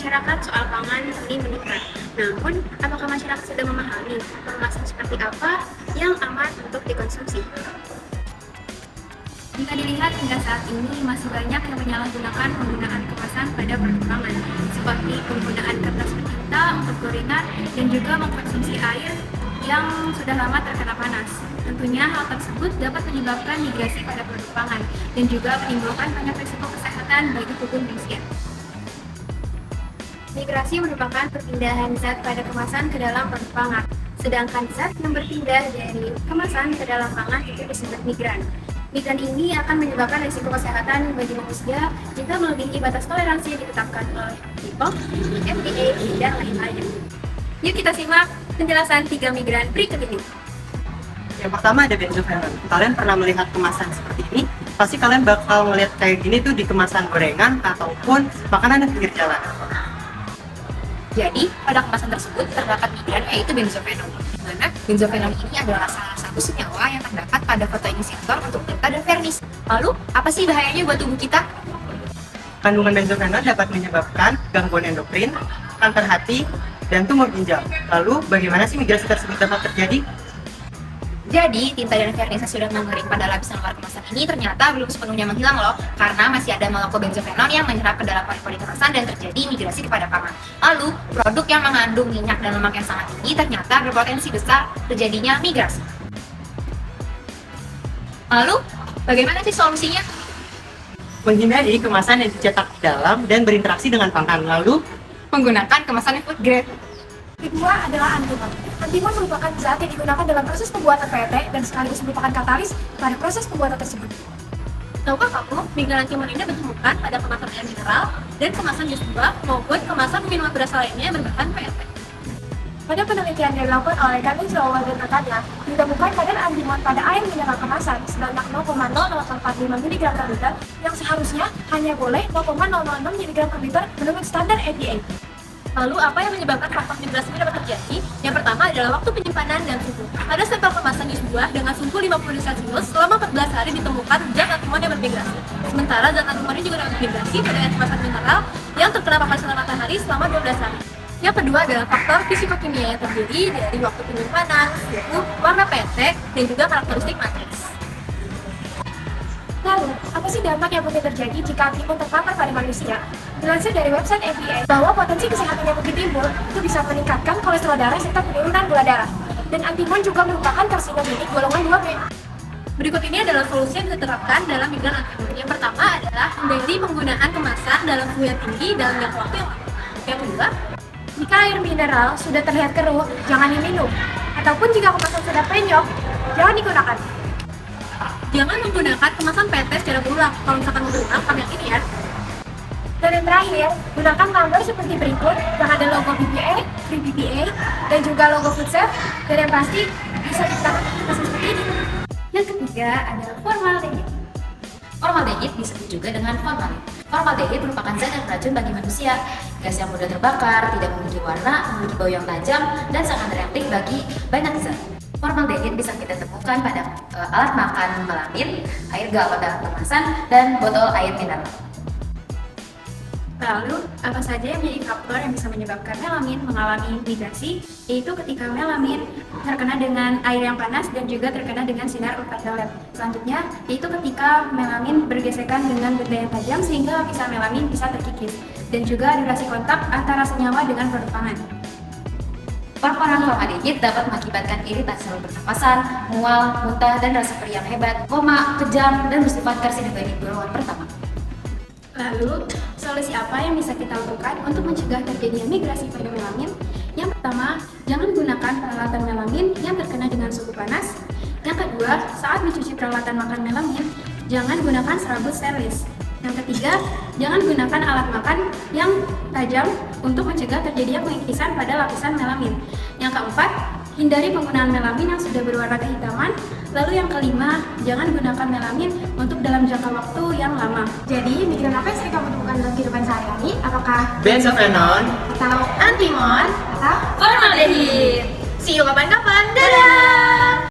masyarakat soal pangan ini meningkat. Namun, apakah masyarakat sudah memahami kemasan seperti apa yang aman untuk dikonsumsi? Jika dilihat hingga saat ini masih banyak yang menyalahgunakan penggunaan kemasan pada produk pangan, seperti penggunaan kertas tinta untuk gorengan dan juga mengkonsumsi air yang sudah lama terkena panas. Tentunya hal tersebut dapat menyebabkan migrasi pada produk pangan dan juga menimbulkan banyak risiko kesehatan bagi tubuh manusia. Migrasi merupakan perpindahan zat pada kemasan ke dalam produk pangan, sedangkan zat yang berpindah dari kemasan ke dalam pangan itu disebut migran. Migran ini akan menyebabkan risiko kesehatan bagi manusia jika melebihi batas toleransi yang ditetapkan oleh BPOM, FDA, dan lain-lain. Yuk kita simak penjelasan 3 migran berikut ini. Yang pertama ada benzofenon. Kalian pernah melihat kemasan seperti ini? Pasti kalian bakal melihat kayak gini tuh di kemasan gorengan ataupun makanan di pinggir jalan. Jadi, pada kemasan tersebut terdapat migran yaitu benzofenon. Di mana benzofenon ini adalah salah satu senyawa yang terdapat pada fotoinisiator untuk tinta dan vernis. Lalu, apa sih bahayanya buat tubuh kita? Kandungan benzofenon dapat menyebabkan gangguan endokrin, kanker hati, dan tumor ginjal. Lalu, bagaimana sih migrasi tersebut dapat terjadi? Jadi, tinta dan vernis yang sudah mengering pada lapisan luar kemasan ini ternyata belum sepenuhnya menghilang loh, karena masih ada molekul benzofenon yang menyerap ke dalam pori-pori kemasan dan terjadi migrasi kepada pangan. Lalu, produk yang mengandung minyak dan lemak yang sangat tinggi ternyata berpotensi besar terjadinya migrasi. Lalu, bagaimana sih solusinya? Menghindari kemasan yang dicetak di dalam dan berinteraksi dengan pangan. Lalu, Menggunakan kemasan food grade. Kedua adalah antimon. Antimon merupakan zat yang digunakan dalam proses pembuatan PET dan sekaligus merupakan katalis pada proses pembuatan tersebut. Tahukah kamu, migran antimon ini ditemukan pada kemasan air mineral dan kemasan jus buah maupun kemasan minuman beras lainnya yang berbahan PET. Pada penelitian yang dilakukan oleh Camille Joel dan rekannya, ditemukan kadar antimon pada air mineral kemasan sebanyak 0,0045 mg per liter yang seharusnya hanya boleh 0,006 mg per liter menurut standar FDA. Lalu, apa yang menyebabkan faktor migrasi ini dapat terjadi? Yang pertama adalah waktu penyimpanan dan suhu. Pada sampel kemasan jus buah dengan suhu 50 Celcius selama 14 hari ditemukan zat antimon yang bermigrasi. Sementara zat antimon ini juga dapat migrasi pada air kemasan mineral yang terkena paparan sinar matahari selama 12 hari. Yang kedua adalah faktor fisikokimia yang terdiri dari waktu penyimpanan, suhu, warna PT, dan juga karakteristik matriks. Lalu, apa sih dampak yang mungkin terjadi jika antimon terpapar pada manusia? Dilansir dari website FDA bahwa potensi kesehatan yang mungkin timbul itu bisa meningkatkan kolesterol darah serta penurunan gula darah. Dan antimon juga merupakan karsinogenik golongan 2B. Berikut ini adalah solusi yang bisa diterapkan dalam migran antimon. Yang pertama adalah hindari penggunaan kemasan dalam suhu yang tinggi dalam jangka waktu yang lama. Yang kedua, Jika air mineral sudah terlihat keruh, jangan diminum. Ataupun jika kemasan sudah penyok, jangan digunakan. jangan menggunakan kemasan PET secara berulang. Kalau misalkan mau berulang, pakai yang ini ya. Dan yang terakhir, gunakan gambar seperti berikut yang ada logo BPA, Free BPA, dan juga logo Food Safe, dan yang pasti bisa digunakan kemasan seperti ini. Yang ketiga adalah formaldehid. Formaldehid disebut juga dengan formalin. Formaldehid merupakan zat yang beracun bagi manusia. Gas yang mudah terbakar, tidak memiliki warna, memiliki bau yang tajam, dan sangat reaktif bagi banyak zat. Formaldehid bisa kita temukan pada alat makan melamin, air galon dalam kemasan, dan botol air mineral. Lalu, apa saja yang menjadi faktor yang bisa menyebabkan melamin mengalami migrasi? Yaitu ketika melamin terkena dengan air yang panas dan juga terkena dengan sinar ultraviolet. Selanjutnya, yaitu ketika melamin bergesekan dengan benda yang tajam sehingga lapisan melamin bisa terkikis. Dan juga durasi kontak antara senyawa dengan produk pangan. Paparan formaldehid dapat mengakibatkan iritasi saluran pernapasan, mual, muntah, dan rasa perih yang hebat, koma, kejang, dan bersifat karsinogenik golongan pertama. Lalu, solusi apa yang bisa kita lakukan untuk mencegah terjadinya migrasi pada melamin? Yang pertama, jangan gunakan peralatan melamin yang terkena dengan suhu panas. Yang kedua, saat mencuci peralatan makan melamin, jangan gunakan serabut sterilis. Yang ketiga, jangan gunakan alat makan yang tajam untuk mencegah terjadinya pengikisan pada lapisan melamin. Yang keempat, hindari penggunaan melamin yang sudah berwarna kehitaman. Lalu yang kelima, jangan gunakan melamin untuk dalam jangka waktu yang lama. Jadi, migran apa yang sering kamu temukan dalam kehidupan sehari-hari? Apakah benzofenon, atau Antimon, atau formaldehid. See you kapan-kapan. Dadah!